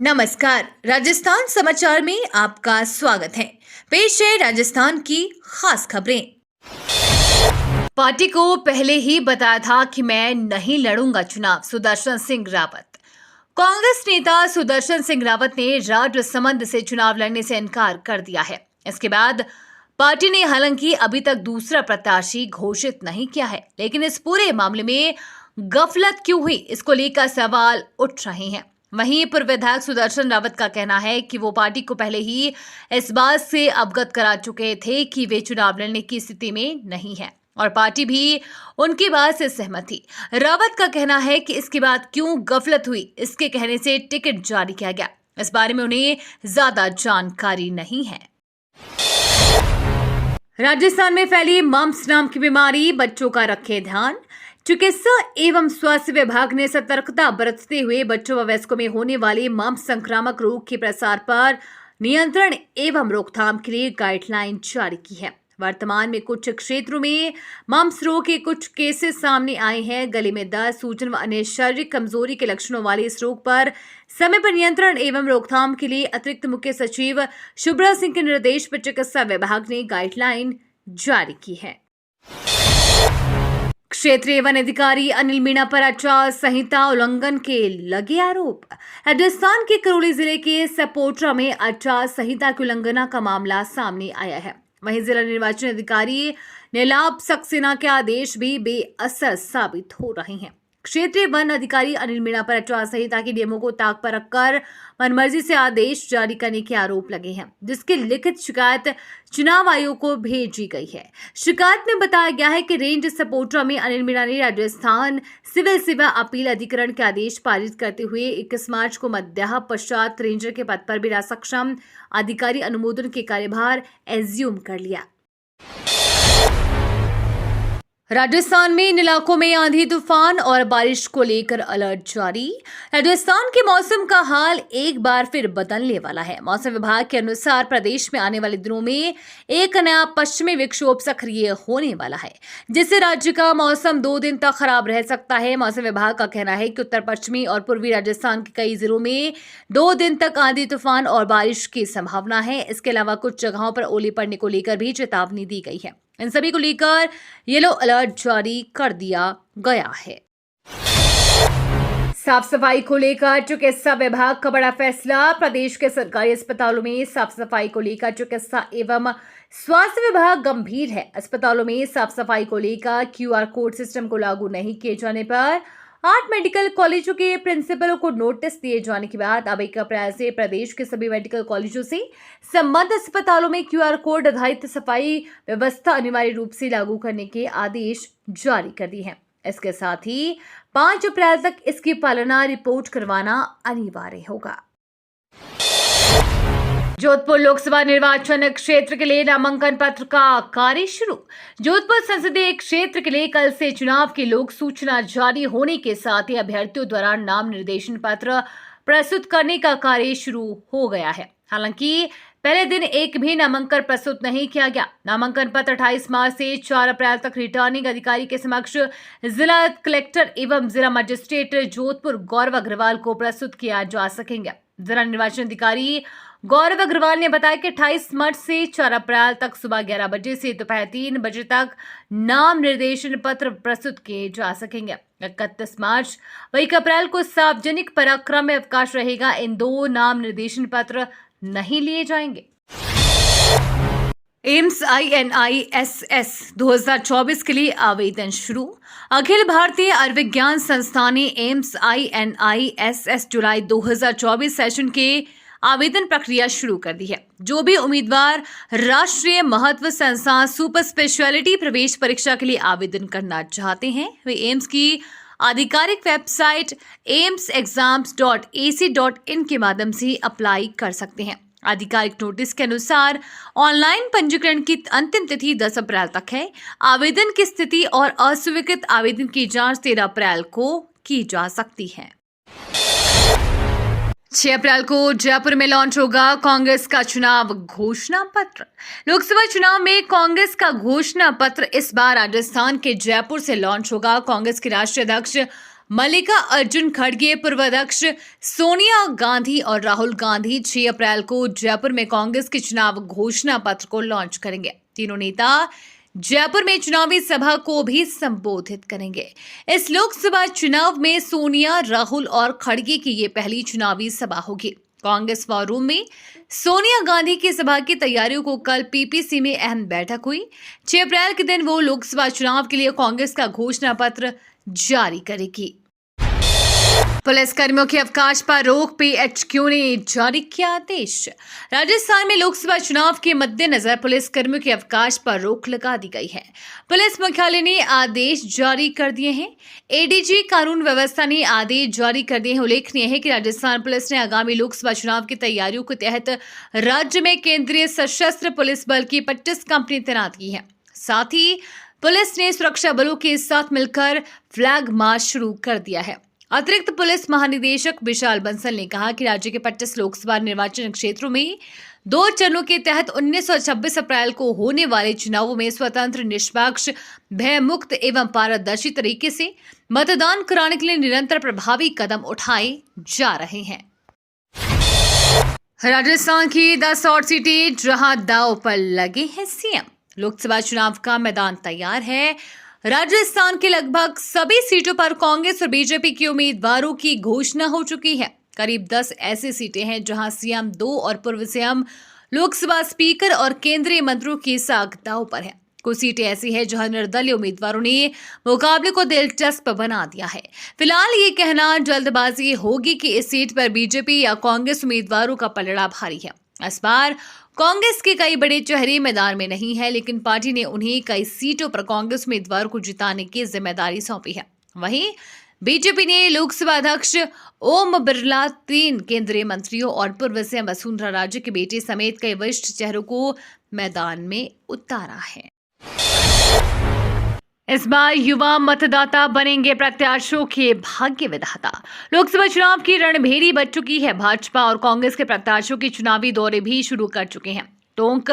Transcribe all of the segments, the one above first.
नमस्कार, राजस्थान समाचार में आपका स्वागत है। पेश है राजस्थान की खास खबरें। पार्टी को पहले ही बताया था कि मैं नहीं लड़ूंगा चुनाव, सुदर्शन सिंह रावत। कांग्रेस नेता सुदर्शन सिंह रावत ने राजसमंद से चुनाव लड़ने से इनकार कर दिया है। इसके बाद पार्टी ने हालांकि अभी तक दूसरा प्रत्याशी घोषित नहीं किया है, लेकिन इस पूरे मामले में गफलत क्यों हुई, इसको लेकर सवाल उठ रहे हैं। वहीं पूर्व विधायक सुदर्शन रावत का कहना है कि वो पार्टी को पहले ही इस बात से अवगत करा चुके थे कि वे चुनाव लड़ने की स्थिति में नहीं है और पार्टी भी उनकी बात से सहमत थी। रावत का कहना है कि इसके बाद क्यों गफलत हुई, इसके कहने से टिकट जारी किया गया, इस बारे में उन्हें ज्यादा जानकारी नहीं है। राजस्थान में फैली मम्प्स नाम की बीमारी, बच्चों का रखे ध्यान। चिकित्सा एवं स्वास्थ्य विभाग ने सतर्कता बरतते हुए बच्चों व वयस्कों में होने वाले मम्प्स संक्रामक रोग के प्रसार पर नियंत्रण एवं रोकथाम के लिए गाइडलाइन जारी की है। वर्तमान में कुछ क्षेत्रों में मम्प्स रोग के कुछ केसेस सामने आए हैं। गले में दर्द, सूजन व अन्य शारीरिक कमजोरी के लक्षणों वाले इस रोग पर समय पर नियंत्रण एवं रोकथाम के लिए अतिरिक्त मुख्य सचिव शुभ्रा सिंह के निर्देश पर चिकित्सा विभाग ने गाइडलाइन जारी की है। क्षेत्रीय वन अधिकारी अनिल मीणा पर आचार संहिता उल्लंघन के लगे आरोप। राजस्थान के करौली जिले के सपोट्रा में आचार संहिता की उल्लंघना का मामला सामने आया है। वहीं जिला निर्वाचन अधिकारी नीलाभ सक्सेना के आदेश भी बेअसर साबित हो रहे हैं। क्षेत्रीय वन अधिकारी अनिल मीणा पर आचार संहिता के नियमों को ताक पर रखकर मनमर्जी से आदेश जारी करने के आरोप लगे हैं, जिसकी लिखित शिकायत चुनाव आयोग को भेजी गई है। शिकायत में बताया गया है कि रेंज सपोट्रा में अनिल मीणा ने राजस्थान सिविल सेवा अपील अधिकरण के आदेश पारित करते हुए 21 मार्च को मध्याह्न पश्चात रेंजर के पद पर बिना सक्षम अधिकारी अनुमोदन के कार्यभार एज्यूम कर लिया। राजस्थान में इन इलाकों में आंधी तूफान और बारिश को लेकर अलर्ट जारी। राजस्थान के मौसम का हाल एक बार फिर बदलने वाला है। मौसम विभाग के अनुसार प्रदेश में आने वाले दिनों में एक नया पश्चिमी विक्षोभ सक्रिय होने वाला है, जिससे राज्य का मौसम 2 दिन तक खराब रह सकता है। मौसम विभाग का कहना है कि उत्तर पश्चिमी और पूर्वी राजस्थान के कई जिलों में 2 दिन तक आंधी तूफान और बारिश की संभावना है। इसके अलावा कुछ जगहों पर ओले पड़ने को लेकर भी चेतावनी दी गई है। इन सभी को लेकर येलो अलर्ट जारी कर दिया गया है। साफ सफाई को लेकर चिकित्सा विभाग का बड़ा फैसला। प्रदेश के सरकारी अस्पतालों में साफ सफाई को लेकर चिकित्सा एवं स्वास्थ्य विभाग गंभीर है। अस्पतालों में साफ सफाई को लेकर QR कोड सिस्टम को लागू नहीं किए जाने पर 8 मेडिकल कॉलेजों के प्रिंसिपलों को नोटिस दिए जाने के बाद अब 1 अप्रैल से प्रदेश के सभी मेडिकल कॉलेजों से संबद्ध अस्पतालों में QR कोड आधारित सफाई व्यवस्था अनिवार्य रूप से लागू करने के आदेश जारी कर दिए हैं। इसके साथ ही 5 अप्रैल तक इसकी पालना रिपोर्ट करवाना अनिवार्य होगा। जोधपुर लोकसभा निर्वाचन क्षेत्र के लिए नामांकन पत्र का कार्य शुरू। जोधपुर संसदीय क्षेत्र के लिए कल से चुनाव की लोक सूचना जारी होने के साथ ही अभ्यर्थियों द्वारा नाम निर्देशन पत्र प्रस्तुत करने का कार्य शुरू हो गया है। हालांकि पहले दिन एक भी नामांकन प्रस्तुत नहीं किया गया। नामांकन पत्र 28 मार्च से 4 अप्रैल तक रिटर्निंग अधिकारी के समक्ष जिला कलेक्टर एवं जिला मजिस्ट्रेट जोधपुर गौरव अग्रवाल को प्रस्तुत किया जा सकेंगे। जिला निर्वाचन अधिकारी गौरव अग्रवाल ने बताया कि 28 मार्च से 4 अप्रैल तक सुबह 11 बजे से दोपहर 3 बजे तक नाम निर्देशन पत्र प्रस्तुत किए जा सकेंगे। 31 मार्च व 1 अप्रैल को सार्वजनिक पराक्रम में अवकाश रहेगा। इन 2 नाम निर्देशन पत्र नहीं लिए जाएंगे। एम्स INISS 2024 के लिए आवेदन शुरू। अखिल भारतीय आयुर्विज्ञान संस्थान ने एम्स INISS जुलाई 2024 सेशन के आवेदन प्रक्रिया शुरू कर दी है। जो भी उम्मीदवार राष्ट्रीय महत्व संस्थान सुपर स्पेशलिटी प्रवेश परीक्षा के लिए आवेदन करना चाहते हैं, वे एम्स की आधिकारिक वेबसाइट aimsexams.ac.in के माध्यम से अप्लाई कर सकते हैं। आधिकारिक नोटिस के अनुसार ऑनलाइन पंजीकरण की अंतिम तिथि 10 अप्रैल तक है। आवेदन की स्थिति और अस्वीकृत आवेदन की जांच 13 अप्रैल को की जा सकती है। 6 अप्रैल को जयपुर में लॉन्च होगा कांग्रेस का चुनाव घोषणा पत्र। लोकसभा चुनाव में कांग्रेस का घोषणा पत्र इस बार राजस्थान के जयपुर से लॉन्च होगा। कांग्रेस के राष्ट्रीय अध्यक्ष मल्लिकार्जुन खड़गे, पूर्व अध्यक्ष सोनिया गांधी और राहुल गांधी 6 अप्रैल को जयपुर में कांग्रेस के चुनाव घोषणा पत्र को लॉन्च करेंगे। तीनों नेता जयपुर में चुनावी सभा को भी संबोधित करेंगे। इस लोकसभा चुनाव में सोनिया, राहुल और खड़गे की ये पहली चुनावी सभा होगी। कांग्रेस वॉर रूम में सोनिया गांधी की सभा की तैयारियों को कल पीपीसी में अहम बैठक हुई। 6 अप्रैल के दिन वो लोकसभा चुनाव के लिए कांग्रेस का घोषणा पत्र जारी करेगी। पुलिस कर्मियों के अवकाश पर रोक, पीएचक्यू ने जारी किया आदेश। राजस्थान में लोकसभा चुनाव के मद्देनजर पुलिस कर्मियों के अवकाश पर रोक लगा दी गई है। पुलिस मुख्यालय ने आदेश जारी कर दिए हैं। एडीजी कानून व्यवस्था ने आदेश जारी कर दिए हैं। उल्लेखनीय है कि राजस्थान पुलिस ने आगामी लोकसभा चुनाव की तैयारियों के तहत राज्य में केंद्रीय सशस्त्र पुलिस बल की 25 कंपनी तैनात की है। साथ ही पुलिस ने सुरक्षा बलों के साथ मिलकर फ्लैग मार्च शुरू कर दिया है। अतिरिक्त पुलिस महानिदेशक विशाल बंसल ने कहा कि राज्य के 25 लोकसभा निर्वाचन क्षेत्रों में 2 चरणों के तहत 19 और 26 अप्रैल को होने वाले चुनावों में स्वतंत्र, निष्पक्ष, भयमुक्त एवं पारदर्शी तरीके से मतदान कराने के लिए निरंतर प्रभावी कदम उठाए जा रहे हैं। राजस्थान की 10 और सीटें जहां दांव पर लगे हैं सीएम। लोकसभा चुनाव का मैदान तैयार है। राजस्थान के लगभग सभी सीटों पर कांग्रेस और बीजेपी के उम्मीदवारों की घोषणा हो चुकी है। करीब 10 ऐसी सीटें हैं जहां सीएम 2 और पूर्व सीएम, लोकसभा स्पीकर और केंद्रीय मंत्रियों की साख दांव पर है। कुछ सीटें ऐसी हैं जहां निर्दलीय उम्मीदवारों ने मुकाबले को दिलचस्प बना दिया है। फिलहाल ये कहना जल्दबाजी होगी कि इस सीट पर बीजेपी या कांग्रेस उम्मीदवारों का पलड़ा भारी है। इस बार कांग्रेस के कई बड़े चेहरे मैदान में नहीं है, लेकिन पार्टी ने उन्हें कई सीटों पर कांग्रेस उम्मीदवार को जिताने की जिम्मेदारी सौंपी है। वहीं बीजेपी ने लोकसभा अध्यक्ष ओम बिरला, 3 केंद्रीय मंत्रियों और पूर्व सीएम वसुंधरा राजे के बेटे समेत कई वरिष्ठ चेहरों को मैदान में उतारा है। इस बार युवा मतदाता बनेंगे प्रत्याशियों के भाग्य विधाता। लोकसभा चुनाव की रणभेरी बज चुकी है। भाजपा और कांग्रेस के प्रत्याशियों के चुनावी दौरे भी शुरू कर चुके हैं। टोंक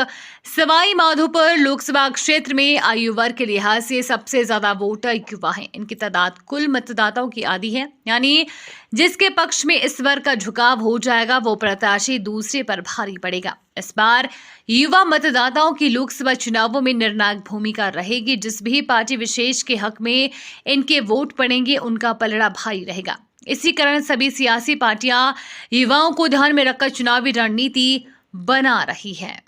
सवाई माधोपुर लोकसभा क्षेत्र में आयु वर्ग के लिहाज से सबसे ज्यादा वोटर युवा हैं। इनकी तादाद कुल मतदाताओं की आधी है, यानी जिसके पक्ष में इस वर्ग का झुकाव हो जाएगा वो प्रत्याशी दूसरे पर भारी पड़ेगा। इस बार युवा मतदाताओं की लोकसभा चुनावों में निर्णायक भूमिका रहेगी। जिस भी पार्टी विशेष के हक में इनके वोट पड़ेंगे उनका पलड़ा भारी रहेगा। इसी कारण सभी सियासी पार्टियां युवाओं को ध्यान में रखकर चुनावी रणनीति बना रही है।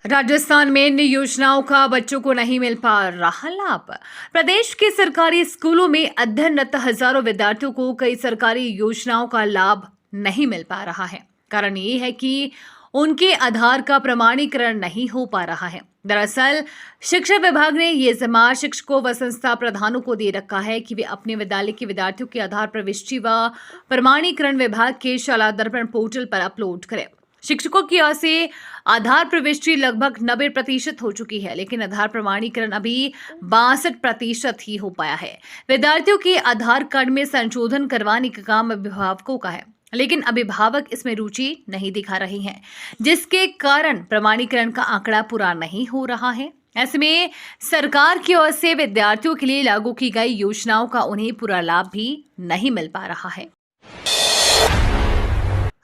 राजस्थान में इन योजनाओं का बच्चों को नहीं मिल पा रहा लाभ। प्रदेश के सरकारी स्कूलों में अध्ययनरत हजारों विद्यार्थियों को कई सरकारी योजनाओं का लाभ नहीं मिल पा रहा है। कारण ये है कि उनके आधार का प्रमाणीकरण नहीं हो पा रहा है। दरअसल शिक्षा विभाग ने ये जिम्मा शिक्षकों व संस्था प्रधानों को दे रखा है कि वे अपने विद्यालय के विद्यार्थियों के आधार प्रविष्टि व प्रमाणीकरण विभाग के शाला दर्पण पोर्टल पर अपलोड करें। शिक्षकों की ओर से आधार प्रविष्टि लगभग 90% हो चुकी है, लेकिन आधार प्रमाणीकरण अभी 62% ही हो पाया है। विद्यार्थियों के आधार कार्ड में संशोधन करवाने का काम अभिभावकों का है, लेकिन अभिभावक इसमें रुचि नहीं दिखा रहे हैं, जिसके कारण प्रमाणीकरण का आंकड़ा पूरा नहीं हो रहा है। ऐसे में सरकार की ओर से विद्यार्थियों के लिए लागू की गई योजनाओं का उन्हें पूरा लाभ भी नहीं मिल पा रहा है।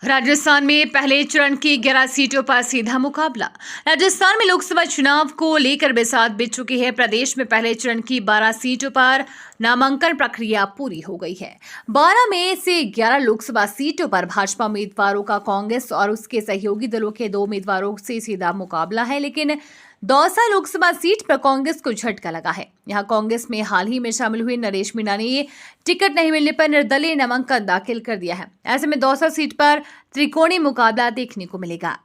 राजस्थान में पहले चरण की 11 सीटों पर सीधा मुकाबला। राजस्थान में लोकसभा चुनाव को लेकर बिसात बिछ चुकी है। प्रदेश में पहले चरण की 12 सीटों पर नामांकन प्रक्रिया पूरी हो गई है। 12 में से 11 लोकसभा सीटों पर भाजपा उम्मीदवारों का कांग्रेस और उसके सहयोगी दलों के 2 उम्मीदवारों से सीधा मुकाबला है, लेकिन दौसा लोकसभा सीट पर कांग्रेस को झटका लगा है। यहां कांग्रेस में हाल ही में शामिल हुए नरेश मीणा ने टिकट नहीं मिलने पर निर्दलीय नामांकन दाखिल कर दिया है। ऐसे में दौसा सीट पर त्रिकोणीय मुकाबला देखने को मिलेगा।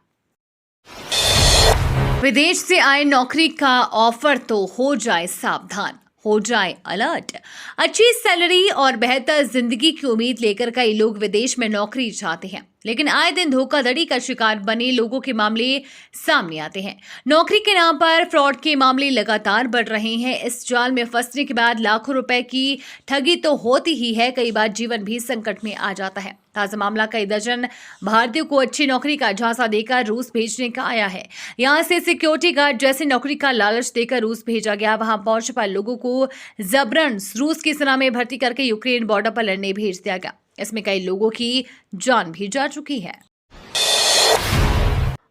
विदेश से आए नौकरी का ऑफर तो हो जाए सावधान, हो जाए अलर्ट। अच्छी सैलरी और बेहतर जिंदगी की उम्मीद लेकर कई लोग विदेश में नौकरी चाहते हैं, लेकिन आए दिन धोखाधड़ी का शिकार बने लोगों के मामले सामने आते हैं। नौकरी के नाम पर फ्रॉड के मामले लगातार बढ़ रहे हैं। इस जाल में फंसने के बाद लाखों रुपए की ठगी तो होती ही है, कई बार जीवन भी संकट में आ जाता है। ताजा मामला कई दर्जन भारतीयों को अच्छी नौकरी का झांसा देकर रूस भेजने का आया है। यहां से सिक्योरिटी गार्ड जैसी नौकरी का लालच देकर रूस भेजा गया। वहां पहुंचने पर लोगों को जबरन रूस की सेना में भर्ती करके यूक्रेन बॉर्डर पर लड़ने भेज दिया गया। इसमें कई लोगों की जान भी जा चुकी है।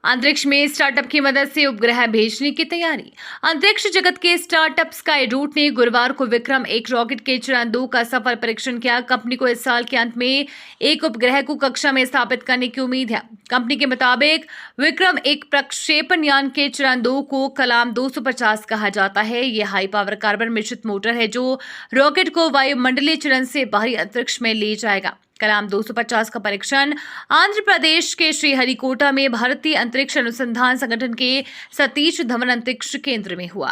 अंतरिक्ष में स्टार्टअप की मदद से उपग्रह भेजने की तैयारी। अंतरिक्ष जगत के स्टार्टअप स्काई रूट ने गुरुवार को विक्रम एक रॉकेट के चरण 2 का सफल परीक्षण किया। कंपनी को इस साल के अंत में एक उपग्रह को कक्षा में स्थापित करने की उम्मीद है। कंपनी के मुताबिक विक्रम एक प्रक्षेपण यान के चरण 2 को कलाम 250 कहा जाता है। यह हाई पावर कार्बन मिश्रित मोटर है जो रॉकेट को वायुमंडलीय चरण से बाहरी अंतरिक्ष में ले जाएगा। कलाम 250 का परीक्षण आंध्र प्रदेश के श्रीहरिकोटा में भारतीय अंतरिक्ष अनुसंधान संगठन के सतीश धवन अंतरिक्ष केंद्र में हुआ।